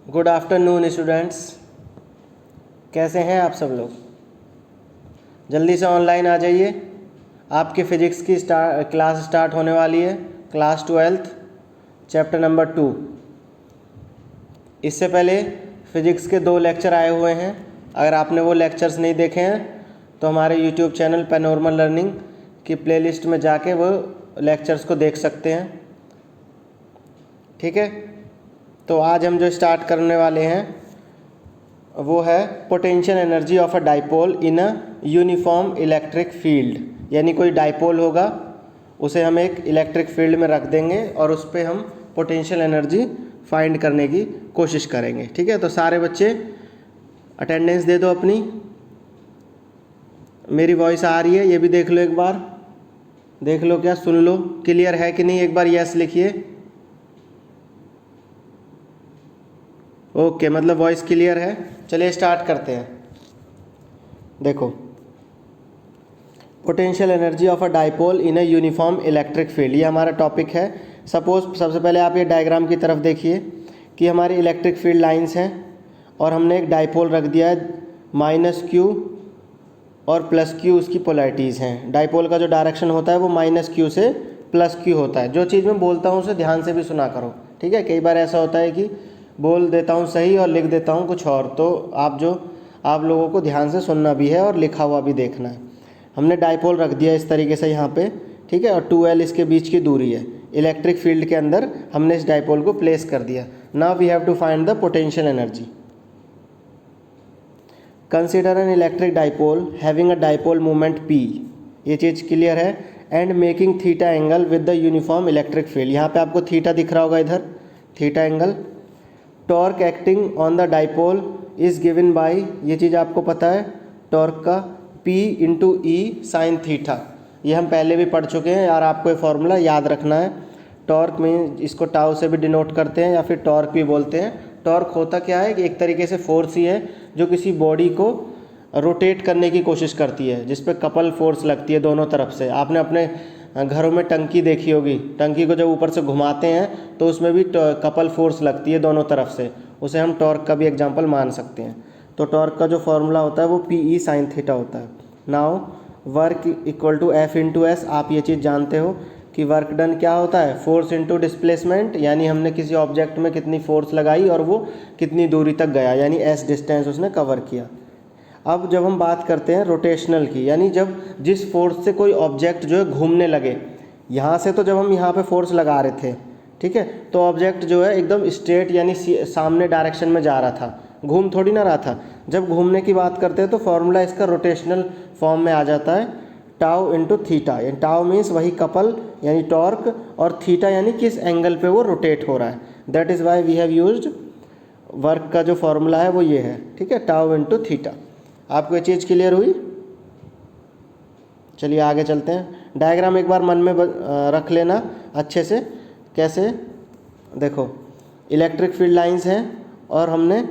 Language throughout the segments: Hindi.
गुड आफ्टरनून स्टूडेंट्स, कैसे हैं आप सब लोग। जल्दी से ऑनलाइन आ जाइए। आपकी फ़िज़िक्स की क्लास स्टार्ट होने वाली है, क्लास 12th चैप्टर नंबर 2। इससे पहले फ़िज़िक्स के 2 लेक्चर आए हुए हैं। अगर आपने वो लेक्चर्स नहीं देखे हैं तो हमारे यूट्यूब चैनल पैनोरमल लर्निंग की प्लेलिस्ट में जाके वो लेक्चर्स को देख सकते हैं। ठीक है, तो आज हम जो स्टार्ट करने वाले हैं वो है potential energy of a dipole in a uniform electric field. यानी कोई डाइपोल होगा, उसे हम एक इलेक्ट्रिक फील्ड में रख देंगे और उस पर हम पोटेंशियल एनर्जी फाइंड करने की कोशिश करेंगे। ठीक है, तो सारे बच्चे अटेंडेंस दे दो अपनी। मेरी वॉइस आ रही है, ये भी देख लो, एक बार देख लो, क्या सुन लो, क्लियर है कि नहीं, एक बार यस लिखिए। ओके, मतलब वॉइस क्लियर है। चलिए स्टार्ट करते हैं। देखो, potential energy of a dipole in a uniform electric field, ये हमारा टॉपिक है। सपोज सबसे पहले आप ये डायग्राम की तरफ देखिए कि हमारी इलेक्ट्रिक फील्ड लाइंस हैं और हमने एक डाइपोल रख दिया है, -q और +q उसकी पोलैरिटीज़ हैं। डाइपोल का जो डायरेक्शन होता है वो -q से +q होता है। जो चीज़ मैं बोलता हूँ उसे ध्यान से भी सुना करो। ठीक है, कई बार ऐसा होता है कि बोल देता हूँ सही और लिख देता हूँ कुछ और, तो आप लोगों को ध्यान से सुनना भी है और लिखा हुआ भी देखना है। हमने डाइपोल रख दिया इस तरीके से यहाँ पे, ठीक है, और 2L इसके बीच की दूरी है। इलेक्ट्रिक फील्ड के अंदर हमने इस डाइपोल को प्लेस कर दिया। Now we have to find the potential energy. Consider an electric dipole having a dipole moment P, ये चीज़ क्लियर है, and making theta angle with the uniform electric field. यहाँ पे आपको थीटा दिख रहा होगा, इधर theta angle. Torque acting on the dipole is given by, ये चीज़ आपको पता है, टॉर्क का P × E साइन थीटा। ये हम पहले भी पढ़ चुके हैं यार, आपको ये फॉर्मूला याद रखना है। टॉर्क में इसको टाउ से भी डिनोट करते हैं या फिर टॉर्क भी बोलते हैं। टॉर्क होता क्या है कि एक तरीके से फोर्स ही है जो किसी बॉडी को रोटेट करने की कोशिश करती है, जिस पे कपल फोर्स लगती है दोनों तरफ से। आपने अपने घरों में टंकी देखी होगी, टंकी को जब ऊपर से घुमाते हैं तो उसमें भी कपल फोर्स लगती है दोनों तरफ से, उसे हम टॉर्क का भी एग्जांपल मान सकते हैं। तो टॉर्क का जो फॉर्मूला होता है वो PE साइन थीटा होता है। Now work equal to F × S, आप ये चीज़ जानते हो कि वर्क डन क्या होता है, फोर्स इनटू डिस्प्लेसमेंट, यानी हमने किसी ऑब्जेक्ट में कितनी फोर्स लगाई और वो कितनी दूरी तक गया, यानी S डिस्टेंस उसने कवर किया। अब जब हम बात करते हैं रोटेशनल की, यानी जब जिस फोर्स से कोई ऑब्जेक्ट जो है घूमने लगे, यहाँ से तो जब हम यहाँ पे फोर्स लगा रहे थे, ठीक है, तो ऑब्जेक्ट जो है एकदम स्ट्रेट यानी सामने डायरेक्शन में जा रहा था, घूम थोड़ी ना रहा था। जब घूमने की बात करते हैं तो फॉर्मूला इसका रोटेशनल फॉर्म में आ जाता है, टाउ × थीटा। यानी टाउ मीन्स वही कपल यानी टॉर्क, और थीटा यानी किस एंगल पे वो रोटेट हो रहा है। That is why we have used work का जो फॉर्मूला है वो ये है, ठीक है, टाउ × थीटा। आपको ये चीज़ क्लियर हुई? चलिए आगे चलते हैं। डायग्राम एक बार मन में रख लेना अच्छे से। कैसे, देखो, इलेक्ट्रिक फील्ड लाइंस हैं और हमने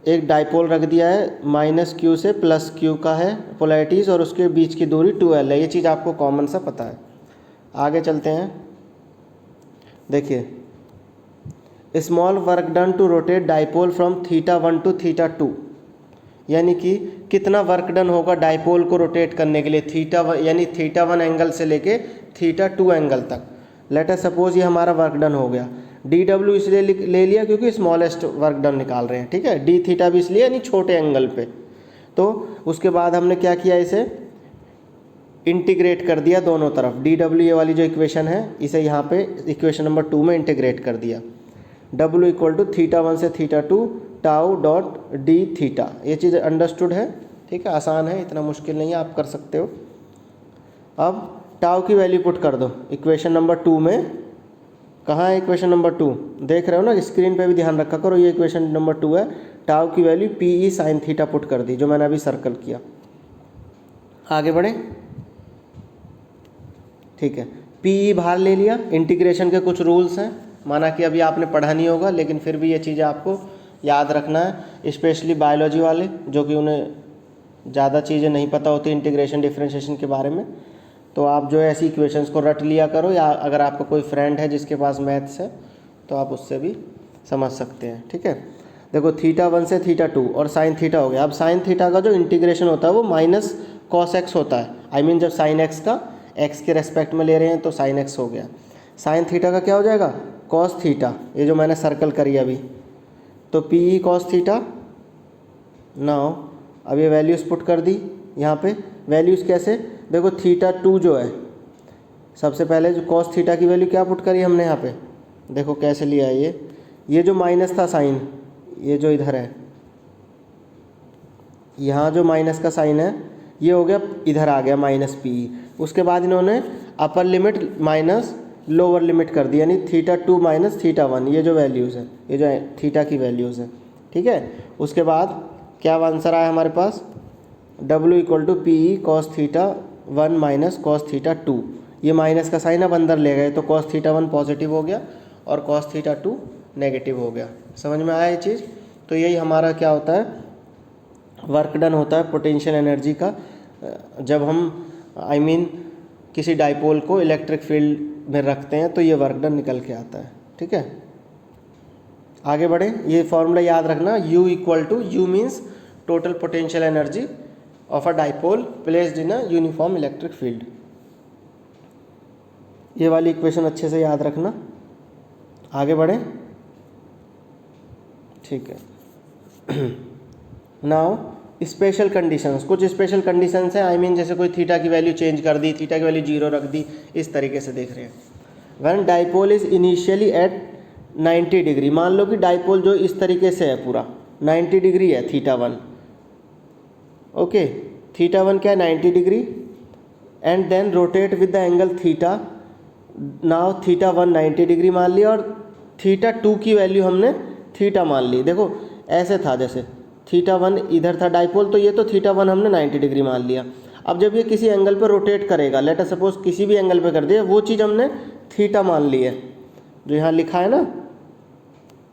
एक डाइपोल रख दिया है, -q से +q का है पोलैरिटीज़, और उसके बीच की दूरी 2L है। ये चीज़ आपको कॉमन सा पता है। आगे चलते हैं। देखिए, small work done to rotate dipole from θ1 to θ2, यानी कि कितना वर्क डन होगा डाइपोल को रोटेट करने के लिए θ1 यानी θ1 एंगल से लेके θ2 एंगल तक। लेट अस सपोज ये हमारा वर्क डन हो गया। DW इसलिए ले लिया क्योंकि स्मॉलेस्ट वर्क डन निकाल रहे हैं, ठीक है। dθ भी इसलिए यानी छोटे एंगल पे। तो उसके बाद हमने क्या किया, इसे इंटीग्रेट कर दिया दोनों तरफ। DW ये वाली जो इक्वेशन है इसे यहाँ पे इक्वेशन नंबर 2 में इंटीग्रेट कर दिया। W = θ1 से θ2 टाउ डॉट dθ। ये चीज़ अंडरस्टूड है, ठीक है, आसान है, इतना मुश्किल नहीं है, आप कर सकते हो। अब टाउ की वैल्यू पुट कर दो इक्वेशन नंबर 2 में। कहाँ है इक्वेशन नंबर 2? देख रहे हो ना, स्क्रीन पे भी ध्यान रखा करो, ये इक्वेशन नंबर 2 है। टाउ की value PE sine theta put कर दी, जो मैंने अभी सर्कल किया। आगे बढ़े, ठीक है। PE बाहर ले लिया। इंटीग्रेशन के कुछ रूल्स हैं, माना कि अभी आपने पढ़ा नहीं होगा, लेकिन फिर भी ये चीज़ें आपको याद रखना है, स्पेशली बायोलॉजी वाले जो कि उन्हें ज़्यादा चीज़ें नहीं पता होती इंटीग्रेशन डिफरेंशिएशन के बारे में। तो आप जो है ऐसी इक्वेशंस को रट लिया करो, या अगर आपका कोई फ्रेंड है जिसके पास मैथ्स है तो आप उससे भी समझ सकते हैं। ठीक है, देखो थीटा 1 से थीटा 2 और साइन थीटा हो गया। अब साइन थीटा का जो इंटीग्रेशन होता है वो माइनस कॉस एक्स होता है। आई मीन जब साइन एक्स का एक्स के रेस्पेक्ट में ले रहे हैं तो साइन एक्स हो गया। साइन थीटा का क्या हो जाएगा, कॉस थीटा, ये जो मैंने सर्कल करी अभी, तो P E cos theta. Now अब ये वैल्यूज़ पुट कर दी यहाँ पे। वैल्यूज़ कैसे, देखो थीटा 2 जो है, सबसे पहले जो कॉस थीटा की वैल्यू क्या पुट करी हमने यहाँ पे, देखो कैसे लिया है ये जो माइनस था साइन, ये जो इधर है, यहाँ जो माइनस का साइन है ये हो गया, इधर आ गया माइनस पी। उसके बाद इन्होंने upper limit minus lower limit कर दी, यानी थीटा 2 माइनस थीटा 1, ये जो वैल्यूज़ है, ये जो थीटा की वैल्यूज़ है। ठीक है, उसके बाद क्या आंसर आया हमारे पास, W equal to P E cos theta 1 minus cos theta 2। ये माइनस का साइन अब अंदर ले गए तो कॉस थीटा 1 पॉजिटिव हो गया और कॉस थीटा 2 नेगेटिव हो गया। समझ में आया ये चीज़। तो यही हमारा क्या होता है, वर्क डन होता है पोटेंशियल एनर्जी का, जब हम आई मीन किसी डाइपोल को इलेक्ट्रिक फील्ड में रखते हैं तो ये वर्क डन निकल के आता है। ठीक है, आगे बढ़े, ये फॉर्मूला याद रखना, U equal to, U means total potential energy of a dipole placed in a uniform electric field. ये वाली इक्वेशन अच्छे से याद रखना। आगे बढ़े, ठीक है। नाउ स्पेशल कंडीशंस, कुछ स्पेशल कंडीशंस हैं, आई मीन जैसे कोई थीटा की वैल्यू चेंज कर दी, थीटा की वैल्यू 0 रख दी, इस तरीके से देख रहे हैं। When dipole is initially at 90 degree, मान लो कि डाइपोल जो इस तरीके से है पूरा 90 डिग्री है थीटा 1, ओके, थीटा 1 क्या है 90 degree, and then rotate with the angle theta. Now theta 1 90 degree मान लिया और थीटा 2 की वैल्यू हमने थीटा मान ली। देखो ऐसे था, जैसे थीटा 1 इधर था डाइपोल, तो ये तो थीटा 1 हमने 90 डिग्री मान लिया। अब जब ये किसी एंगल पर रोटेट करेगा, लेट अस सपोज किसी भी एंगल पे कर दिया, वो चीज़ हमने थीटा मान ली है, जो यहाँ लिखा है ना,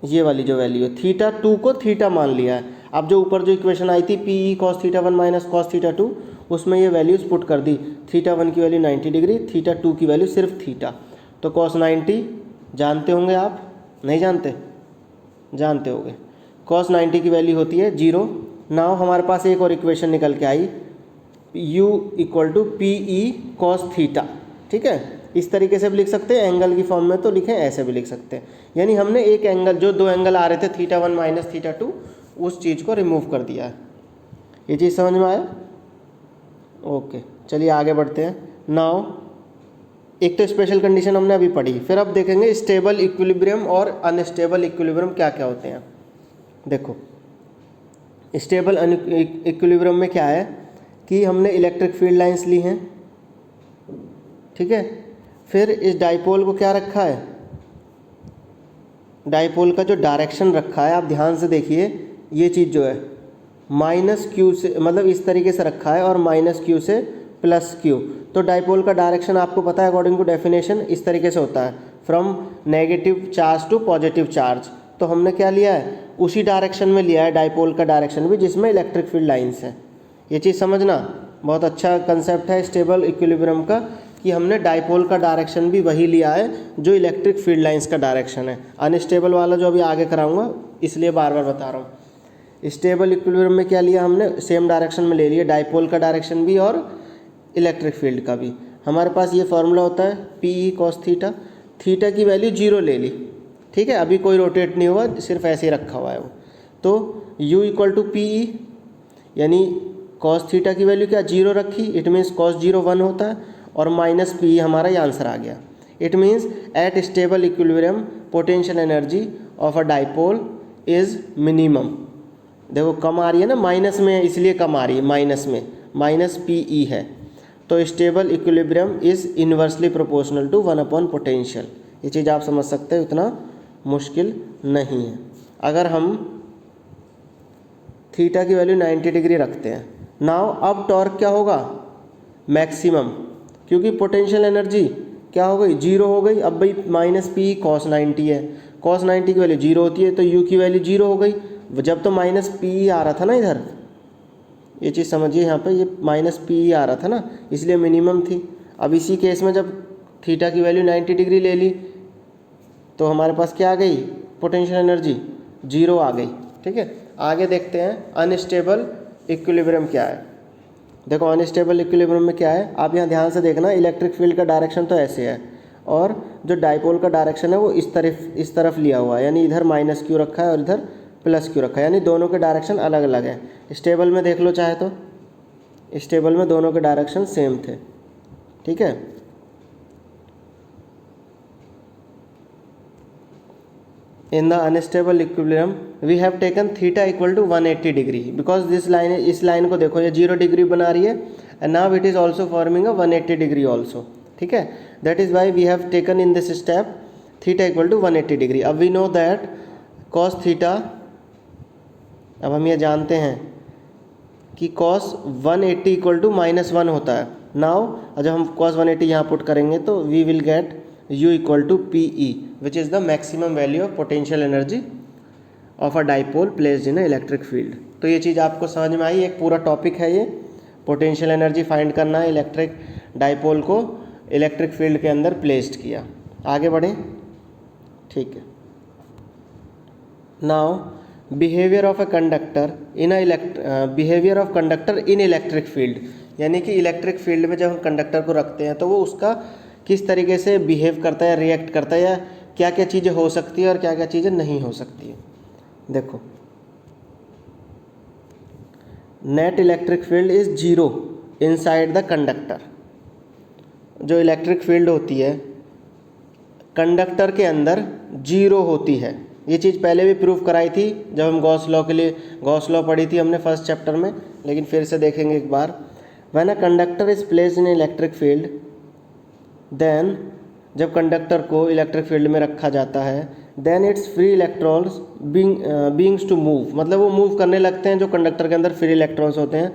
ये वाली जो वैल्यू है थीटा 2 को थीटा मान लिया है। अब जो ऊपर जो इक्वेशन आई थी P E cos theta 1 minus cos theta 2, उसमें ये वैल्यूज़ पुट कर दी। थीटा 1 की वैल्यू 90 डिग्री, थीटा 2 की वैल्यू सिर्फ थीटा, तो कॉस 90 जानते होंगे आप, नहीं जानते, जानते होंगे, कॉस 90 की वैल्यू होती है 0। नाउ हमारे पास एक और इक्वेशन निकल के आई, U equal to P E cos theta. ठीक है, इस तरीके से भी लिख सकते हैं, एंगल की फॉर्म में तो लिखें, ऐसे भी लिख सकते हैं। यानी हमने एक एंगल, जो दो एंगल आ रहे थे थीटा 1 माइनस थीटा 2, उस चीज़ को रिमूव कर दिया है। ये चीज़ समझ में आया, ओके। चलिए आगे बढ़ते हैं। नाउ एक तो स्पेशल कंडीशन हमने अभी पढ़ी, फिर अब देखेंगे स्टेबल इक्विलिब्रियम और अनस्टेबल इक्विलिब्रियम क्या क्या होते हैं। देखो स्टेबल इक्विलिब्रियम में क्या है कि हमने इलेक्ट्रिक फील्ड लाइंस ली हैं, ठीक है, फिर इस डाइपोल को क्या रखा है, डाइपोल का जो डायरेक्शन रखा है, आप ध्यान से देखिए, ये चीज़ जो है माइनस क्यू से, मतलब इस तरीके से रखा है, और माइनस क्यू से प्लस क्यू। तो डाइपोल का डायरेक्शन आपको पता है अकॉर्डिंग टू डेफिनेशन इस तरीके से होता है, from negative charge to positive charge. तो हमने क्या लिया है, उसी डायरेक्शन में लिया है डाइपोल का डायरेक्शन भी, जिसमें इलेक्ट्रिक फील्ड लाइंस है। ये चीज़ समझना, बहुत अच्छा कंसेप्ट है स्टेबल इक्विलिब्रियम का, कि हमने डाइपोल का डायरेक्शन भी वही लिया है जो इलेक्ट्रिक फील्ड लाइंस का डायरेक्शन है। अनस्टेबल वाला जो अभी आगे कराऊंगा, इसलिए बार बार बता रहा हूँ। स्टेबल इक्विलिब्रियम में क्या लिया हमने, सेम डायरेक्शन में ले लिया, डाइपोल का डायरेक्शन भी और इलेक्ट्रिक फील्ड का भी। हमारे पास ये फार्मूला होता है P E cos theta, theta की वैल्यू 0 ले ली, ठीक है, अभी कोई रोटेट नहीं हुआ, सिर्फ ऐसे ही रखा हुआ है वो। तो U equal to P E, यानी कॉस थीटा की वैल्यू क्या 0 रखी, इट मीन्स कॉस 0 1 होता है, और माइनस पी हमारा ये आंसर आ गया। It means at stable equilibrium potential energy of a dipole is minimum. देखो कम आ रही है ना, माइनस में, इसलिए कम आ रही है, माइनस में, माइनस पी ई है। तो stable equilibrium is inversely proportional to 1 upon potential. ये चीज़ आप समझ सकते हो, इतना मुश्किल नहीं है। अगर हम थीटा की वैल्यू 90 डिग्री रखते हैं, नाउ अब टॉर्क क्या होगा, मैक्सिमम, क्योंकि पोटेंशियल एनर्जी क्या हो गई 0 हो गई। अब भाई माइनस पी कॉस 90 है, कॉस 90 की वैल्यू 0 होती है, तो U की वैल्यू 0 हो गई। जब तो माइनस पी आ रहा था ना इधर, ये चीज़ समझिए, यहाँ पे ये माइनस पी आ रहा था ना, इसलिए मिनिमम थी। अब इसी केस में जब थीटा की वैल्यू 90 डिग्री ले ली, तो हमारे पास क्या आ गई, पोटेंशियल एनर्जी, जीरो आ गई। ठीक है, आगे देखते हैं अनस्टेबल इक्विलिब्रियम क्या है। देखो अनस्टेबल इक्विलिब्रियम में क्या है, आप यहाँ ध्यान से देखना, इलेक्ट्रिक फील्ड का डायरेक्शन तो ऐसे है और जो डाइपोल का डायरेक्शन है वो इस तरफ लिया हुआ है, यानी इधर माइनस क्यू रखा है और इधर प्लस क्यू रखा है, यानी दोनों के डायरेक्शन अलग अलग है। स्टेबल में देख लो चाहे तो, स्टेबल में दोनों के डायरेक्शन सेम थे। ठीक है, in the unstable equilibrium we have taken theta equal to 180 degree because this line, इस लाइन को देखो ये 0 डिग्री बना रही है and now it is also forming a 180 degree also. ठीक है, that is why we have taken in this step theta equal to 180 degree. अब we know that cos theta, अब हम ये जानते हैं कि कॉस 180 इक्वल टू -1 होता है। नाउ जब हम कॉस 180 यहाँ पुट करेंगे तो we will get u equal to P E which is the maximum value of potential energy of a dipole placed in a electric field. तो ये चीज़ आपको समझ में आई, एक पूरा टॉपिक है ये, पोटेंशियल एनर्जी फाइंड करना है, इलेक्ट्रिक डाइपोल को इलेक्ट्रिक फील्ड के अंदर प्लेस्ड किया। आगे बढ़ें। ठीक है, now behaviour of a conductor in behaviour of conductor in electric field, यानी कि इलेक्ट्रिक फील्ड में जब हम कंडक्टर को रखते हैं तो वो उसका किस तरीके से बिहेव करता है, रिएक्ट करता है, या क्या क्या चीज़ें हो सकती है और क्या क्या चीज़ें नहीं हो सकती है। देखो net electric field is 0 inside the conductor. जो इलेक्ट्रिक फील्ड होती है कंडक्टर के अंदर 0 होती है। ये चीज़ पहले भी प्रूव कराई थी जब हम गॉस लॉ के लिए, गॉस लॉ पढ़ी थी हमने फर्स्ट चैप्टर में, लेकिन फिर से देखेंगे एक बार। When a conductor is placed in electric field then, जब कंडक्टर को इलेक्ट्रिक फील्ड में रखा जाता है, then its free electrons beings to move, मतलब वो मूव करने लगते हैं, जो कंडक्टर के अंदर फ्री इलेक्ट्रॉन्स होते हैं,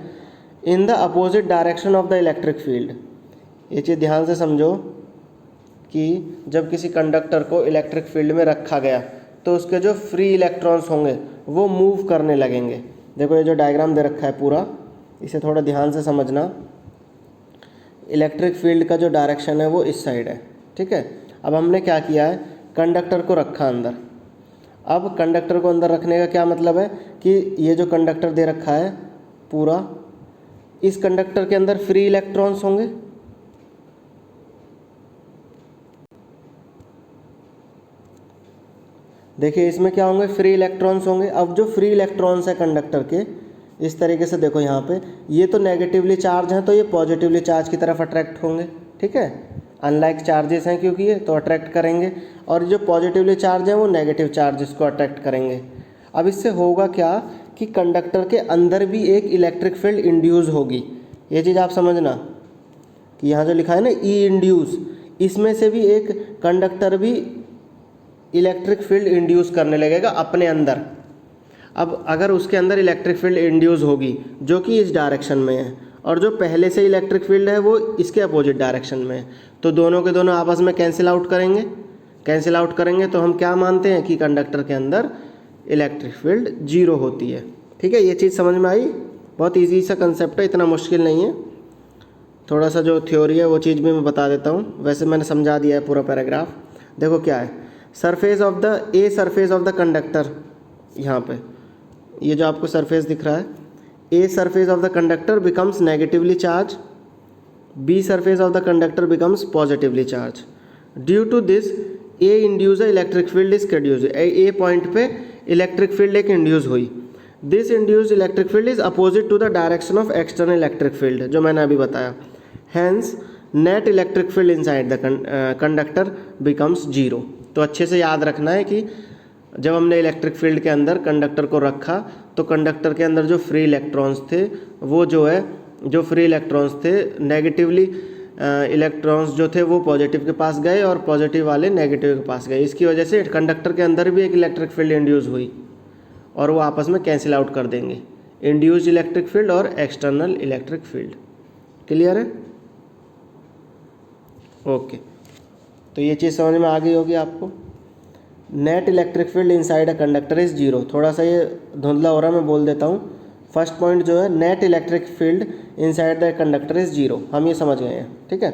in the opposite direction of the electric field. ये चीज़ ध्यान से समझो कि जब किसी कंडक्टर को इलेक्ट्रिक फील्ड में रखा गया तो उसके जो फ्री इलेक्ट्रॉन्स होंगे वो मूव करने लगेंगे। देखो ये जो डायग्राम दे रखा है पूरा, इसे थोड़ा ध्यान से समझना। इलेक्ट्रिक फील्ड का जो डायरेक्शन है वो इस साइड है। ठीक है, अब हमने क्या किया है, कंडक्टर को रखा अंदर। अब कंडक्टर को अंदर रखने का क्या मतलब है कि ये जो कंडक्टर दे रखा है पूरा, इस कंडक्टर के अंदर फ्री इलेक्ट्रॉन्स होंगे। देखिए इसमें क्या होंगे, फ्री इलेक्ट्रॉन्स होंगे। अब जो फ्री इलेक्ट्रॉन्स है कंडक्टर के, इस तरीके से देखो यहाँ पे, ये तो नेगेटिवली चार्ज हैं तो ये पॉजिटिवली चार्ज की तरफ अट्रैक्ट होंगे। ठीक है, अनलाइक चार्जेस हैं क्योंकि ये तो अट्रैक्ट करेंगे, और जो पॉजिटिवली चार्ज हैं वो नेगेटिव चार्जेस को अट्रैक्ट करेंगे। अब इससे होगा क्या कि कंडक्टर के अंदर भी एक इलेक्ट्रिक फील्ड इंड्यूस होगी। ये चीज़ आप समझना कि यहाँ जो लिखा है ना ई इंड्यूस, इसमें से भी एक कंडक्टर भी इलेक्ट्रिक फील्ड इंड्यूस करने लगेगा अपने अंदर। अब अगर उसके अंदर इलेक्ट्रिक फील्ड इंड्यूस होगी जो कि इस डायरेक्शन में है, और जो पहले से इलेक्ट्रिक फील्ड है वो इसके अपोजिट डायरेक्शन में है, तो दोनों के दोनों आपस में कैंसिल आउट करेंगे। कैंसिल आउट करेंगे तो हम क्या मानते हैं कि कंडक्टर के अंदर इलेक्ट्रिक फील्ड 0 होती है। ठीक है, ये चीज़ समझ में आई। बहुत ईजी सा कंसेप्ट है, इतना मुश्किल नहीं है। थोड़ा सा जो थ्योरी है वो चीज़ भी मैं बता देता हूँ, वैसे मैंने समझा दिया है पूरा पैराग्राफ। देखो क्या है, surface of the A surface of the conductor, यहाँ पे ये जो आपको सरफेस दिख रहा है, A surface of the conductor becomes negatively charge, B surface of the conductor becomes positively charge. Due to this a induce electric field is produce. A point पे इलेक्ट्रिक फील्ड एक इंड्यूस हुई। This induce electric field is opposite to the direction of external electric field, जो मैंने अभी बताया। Hence net electric field inside the conductor becomes 0। तो अच्छे से याद रखना है कि जब हमने इलेक्ट्रिक फील्ड के अंदर कंडक्टर को रखा तो कंडक्टर के अंदर जो फ्री इलेक्ट्रॉन्स थे वो जो है, जो फ्री इलेक्ट्रॉन्स थे नेगेटिवली इलेक्ट्रॉन्स जो थे वो पॉजिटिव के पास गए और पॉजिटिव वाले नेगेटिव के पास गए। इसकी वजह से कंडक्टर के अंदर भी एक इलेक्ट्रिक फील्ड इंड्यूस हुई और वो आपस में कैंसिल आउट कर देंगे, इंड्यूस्ड इलेक्ट्रिक फील्ड और एक्सटर्नल इलेक्ट्रिक फील्ड। क्लियर है? ओके, तो ये चीज़ समझ में आ गई होगी आपको। Net electric field inside a conductor is 0। थोड़ा सा ये धुंधला हो रहा है, मैं बोल देता हूँ। फर्स्ट पॉइंट जो है, net electric field inside the conductor is 0, हम ये समझ गए हैं। ठीक है,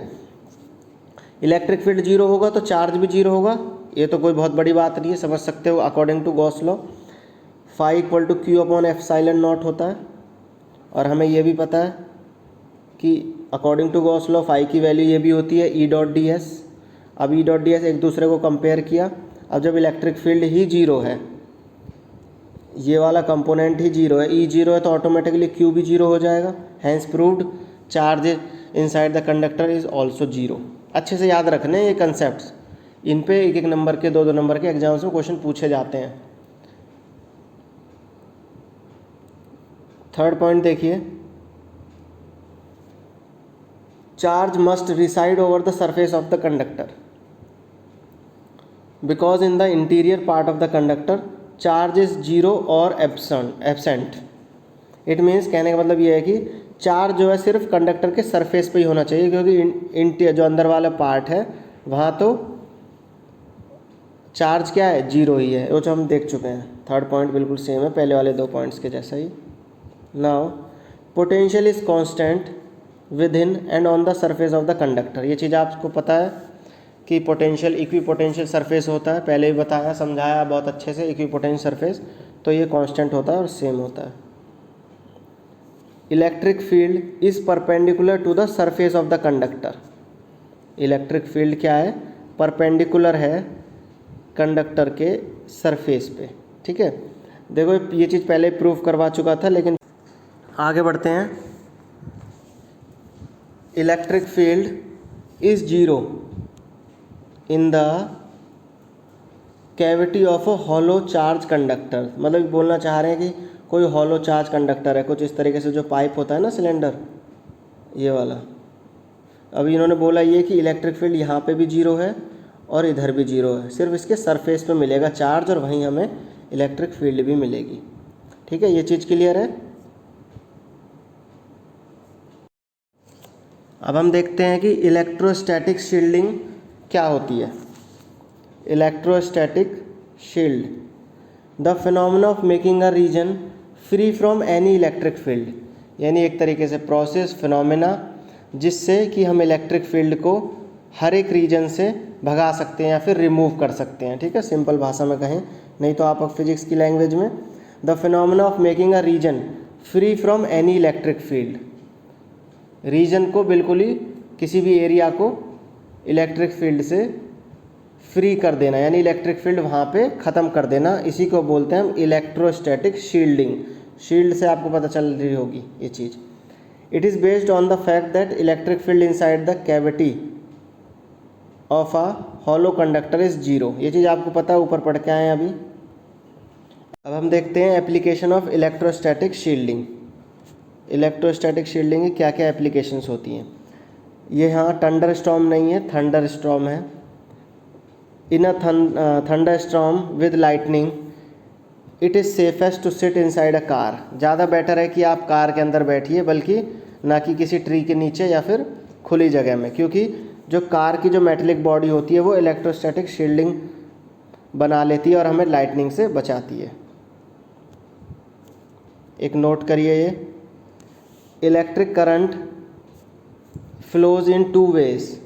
इलेक्ट्रिक फील्ड 0 होगा तो चार्ज भी 0 होगा, ये तो कोई बहुत बड़ी बात नहीं है, समझ सकते हो according to Gauss law phi equal to q upon epsilon naught होता है। और हमें ये भी पता है कि according to Gauss law phi की वैल्यू ये भी होती है ई डॉट डी एस। अब ई डॉट डी एस एक दूसरे को कंपेयर किया, अब जब इलेक्ट्रिक फील्ड ही जीरो है, ये वाला कंपोनेंट ही जीरो है, ई जीरो है, तो ऑटोमेटिकली क्यू भी जीरो हो जाएगा। Hence proved charge inside the conductor is also zero. अच्छे से याद रखने ये कंसेप्ट, इन पे एक एक नंबर के दो नंबर के एग्जाम्स में क्वेश्चन पूछे जाते हैं। थर्ड पॉइंट देखिए, charge must reside over the surface of the conductor because in the interior part of the conductor charge is zero और एब्सेंट। इट मीन्स कहने का मतलब ये है कि चार्ज जो है सिर्फ कंडक्टर के सरफेस पे ही होना चाहिए, क्योंकि जो अंदर वाला पार्ट है वहाँ तो चार्ज क्या है, जीरो ही है, वो जो हम देख चुके हैं। थर्ड पॉइंट बिल्कुल सेम है पहले वाले दो पॉइंट्स के जैसा ही। Now potential is constant within and on the surface of the conductor. ये चीज़ आपको पता है कि पोटेंशियल इक्वी पोटेंशियल सरफेस होता है, पहले भी बताया समझाया बहुत अच्छे से। इक्वी पोटेंशियल सरफेस तो ये कांस्टेंट होता है और सेम होता है। Electric field is perpendicular to the surface of the conductor. Electric field क्या है, परपेंडिकुलर है कंडक्टर के सरफेस पे। ठीक है, देखो ये चीज़ पहले प्रूफ करवा चुका था, लेकिन आगे बढ़ते हैं। Electric field is zero in the cavity of a hollow charge conductor. मतलब बोलना चाह रहे हैं कि कोई हॉलो चार्ज कंडक्टर है, कुछ इस तरीके से जो पाइप होता है ना सिलेंडर, ये वाला। अब इन्होंने बोला ये कि इलेक्ट्रिक फील्ड यहाँ पे भी जीरो है और इधर भी जीरो है, सिर्फ इसके सरफेस पे मिलेगा चार्ज और वहीं हमें इलेक्ट्रिक फील्ड भी मिलेगी। ठीक है, ये चीज़ क्लियर है। अब हम देखते हैं कि इलेक्ट्रोस्टैटिक शील्डिंग क्या होती है। Electrostatic shield, the phenomena of making a region free from any electric field, यानी एक तरीके से प्रोसेस फिनोमेना जिससे कि हम इलेक्ट्रिक फील्ड को हर एक रीजन से भगा सकते हैं या फिर रिमूव कर सकते हैं। ठीक है, सिंपल भाषा में कहें, नहीं तो आप फिजिक्स की लैंग्वेज में, the phenomena of making a region free from any electric field. Region को बिल्कुल ही किसी भी एरिया को इलेक्ट्रिक फील्ड से फ्री कर देना, यानी इलेक्ट्रिक फील्ड वहाँ पे ख़त्म कर देना, इसी को बोलते हैं हम इलेक्ट्रोस्टैटिक शील्डिंग। शील्ड से आपको पता चल रही होगी ये चीज़। It is based on the fact that electric field inside the cavity of a hollow conductor is zero. ये चीज़ आपको पता है, ऊपर पढ़ के आए हैं अभी। अब हम देखते हैं application of electrostatic shielding. Electrostatic shielding की क्या क्या एप्लीकेशंस होती हैं। ये यहाँ थंडर स्टॉर्म नहीं है, थंडर स्टॉर्म है। In a thunderstorm with lightning it is safest to sit inside a car. ज़्यादा बेटर है कि आप कार के अंदर बैठिए, बल्कि ना कि किसी ट्री के नीचे या फिर खुली जगह में, क्योंकि जो कार की जो मेटेलिक बॉडी होती है वो इलेक्ट्रोस्टैटिक शील्डिंग बना लेती है और हमें लाइटनिंग से बचाती है। एक नोट करिए, ये electric current flows in two ways,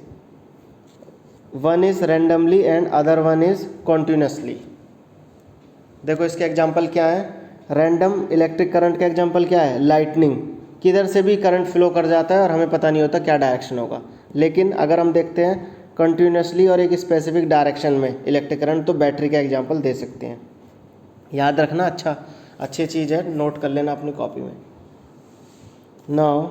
one is randomly and other one is continuously. देखो इसके एग्जांपल क्या है। रैंडम इलेक्ट्रिक करंट का एग्जांपल क्या है, लाइटनिंग। किधर से भी करंट फ्लो कर जाता है और हमें पता नहीं होता क्या डायरेक्शन होगा। लेकिन अगर हम देखते हैं कंटिन्यूसली और एक स्पेसिफिक डायरेक्शन में इलेक्ट्रिक करंट, तो बैटरी का एग्जांपल दे सकते हैं। याद रखना, अच्छी चीज़ है, नोट कर लेना अपनी कॉपी में। Now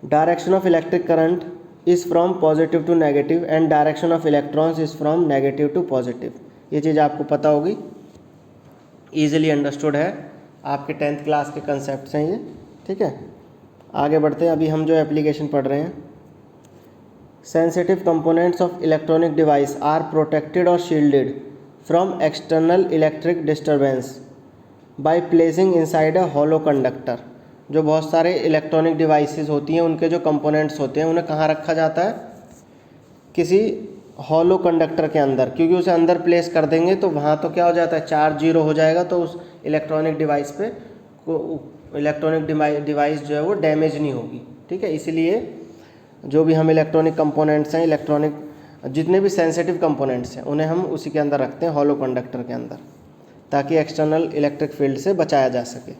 direction of electric current is from positive to negative and direction of electrons is from negative to positive. ये चीज़ आपको पता होगी, ईजिली अंडरस्टूड है, आपके 10th क्लास के कंसेप्ट हैं ये। ठीक है, आगे बढ़ते हैं। अभी हम जो एप्लीकेशन पढ़ रहे हैं, sensitive components of electronic device are protected और shielded from external electric disturbance by placing inside a hollow conductor. जो बहुत सारे इलेक्ट्रॉनिक डिवाइसेस होती हैं, उनके जो कंपोनेंट्स होते हैं उन्हें कहाँ रखा जाता है, किसी हॉलो कंडक्टर के अंदर, क्योंकि उसे अंदर प्लेस कर देंगे तो वहाँ तो क्या हो जाता है, चार्ज जीरो हो जाएगा, तो उस इलेक्ट्रॉनिक डिवाइस पे इलेक्ट्रॉनिक डिवाइस जो है वो डैमेज नहीं होगी। ठीक है, इसलिए जो भी हम इलेक्ट्रॉनिक कंपोनेंट्स हैं, इलेक्ट्रॉनिक जितने भी सेंसिटिव कंपोनेंट्स हैं उन्हें हम उसी के अंदर रखते हैं, हॉलो कंडक्टर के अंदर, ताकि एक्सटर्नल इलेक्ट्रिक फील्ड से बचाया जा सके।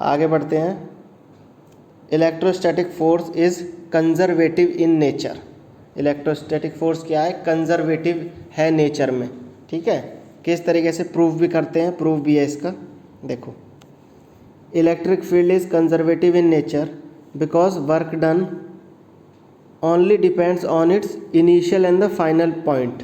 आगे बढ़ते हैं। Electrostatic force is conservative in nature. Electrostatic force क्या है? कंजर्वेटिव है नेचर में। ठीक है, किस तरीके से प्रूव भी करते हैं, प्रूफ भी है इसका। देखो, electric field is conservative in nature because work done only depends on it's initial and the final point.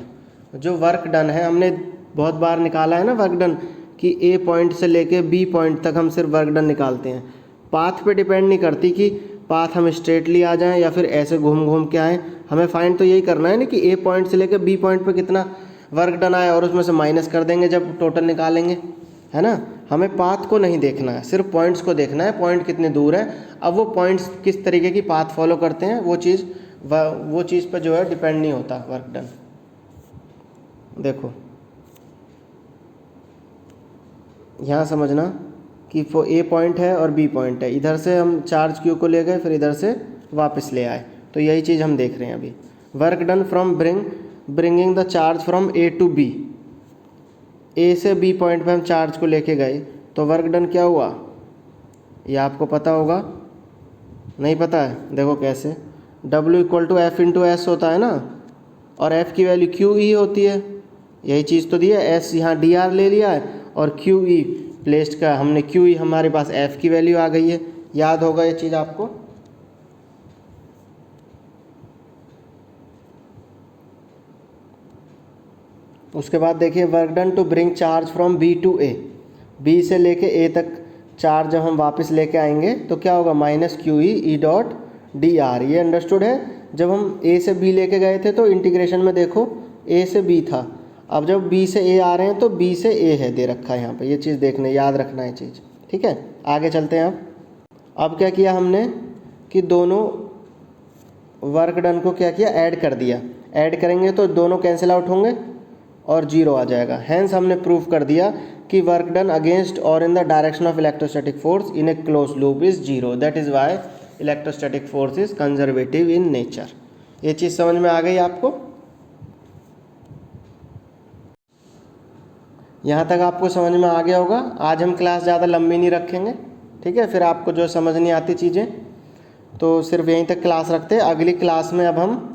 जो वर्क डन है, हमने बहुत बार निकाला है ना वर्क डन, कि ए पॉइंट से लेके बी पॉइंट तक हम सिर्फ वर्क डन निकालते हैं। पाथ पे डिपेंड नहीं करती कि पाथ हम स्ट्रेटली आ जाएं या फिर ऐसे घूम घूम के आएँ। हमें फाइंड तो यही करना है ना कि ए पॉइंट से लेकर बी पॉइंट पे कितना वर्क डन आए और उसमें से माइनस कर देंगे जब टोटल निकालेंगे, है ना। हमें पाथ को नहीं देखना है, सिर्फ पॉइंट्स को देखना है, पॉइंट कितने दूर है। अब वो पॉइंट्स किस तरीके की पाथ फॉलो करते हैं वो चीज़ पर जो है डिपेंड नहीं होता वर्क डन। देखो यहाँ समझना कि वो ए पॉइंट है और बी पॉइंट है, इधर से हम चार्ज क्यू को ले गए, फिर इधर से वापस ले आए, तो यही चीज़ हम देख रहे हैं अभी। Work done from bringing the charge from A to B. A से बी पॉइंट पे हम चार्ज को लेके गए, तो वर्क डन क्या हुआ ये आपको पता होगा, नहीं पता है? देखो कैसे, W equal to F into S होता है ना, और F की वैल्यू क्यू ई होती है। यही चीज़ तो दी है, S यहाँ DR ले लिया है और क्यू ई प्लेस्ड का हमने क्यू ई, हमारे पास F की वैल्यू आ गई है। याद होगा ये चीज़ आपको। उसके बाद देखिए, work done to bring charge from B to A। B से लेके A तक चार्ज जब हम वापस लेके आएंगे तो क्या होगा, minus Q E dot DR। ये अंडरस्टूड है। जब हम A से B लेके गए थे तो इंटीग्रेशन में देखो A से B था, अब जब B से A आ रहे हैं तो B से A है दे रखा है यहाँ पे। ये चीज़ देखने, याद रखना है चीज़। ठीक है, आगे चलते हैं। अब क्या किया हमने कि दोनों वर्क डन को क्या किया, ऐड कर दिया। ऐड करेंगे तो दोनों कैंसिल आउट होंगे और जीरो आ जाएगा। हैंस हमने प्रूव कर दिया कि वर्क डन अगेंस्ट और in the direction of electrostatic force in a close loop is zero. That is why electrostatic force is conservative in nature. ये चीज़ समझ में आ गई आपको? यहाँ तक आपको समझ में आ गया होगा। आज हम क्लास ज़्यादा लंबी नहीं रखेंगे, ठीक है। फिर आपको जो समझ नहीं आती चीज़ें तो सिर्फ यहीं तक क्लास रखते हैं। अगली क्लास में अब हम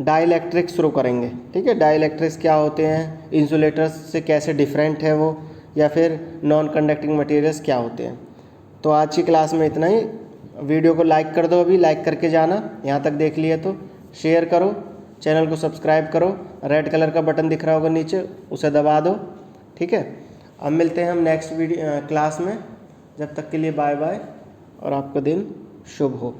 डाइलेक्ट्रिक्स शुरू करेंगे, ठीक है। डाइलेक्ट्रिक्स क्या होते हैं, इंसुलेटर्स से कैसे डिफरेंट है वो, या फिर नॉन कंडक्टिंग मटेरियल्स क्या होते हैं। तो आज की क्लास में इतना ही। वीडियो को लाइक कर दो, अभी लाइक करके जाना, यहाँ तक देख लिए तो शेयर करो, चैनल को सब्सक्राइब करो। रेड कलर का बटन दिख रहा होगा नीचे, उसे दबा दो, ठीक है। अब मिलते हैं हम नेक्स्ट क्लास में। जब तक के लिए बाय बाय और आपका दिन शुभ हो।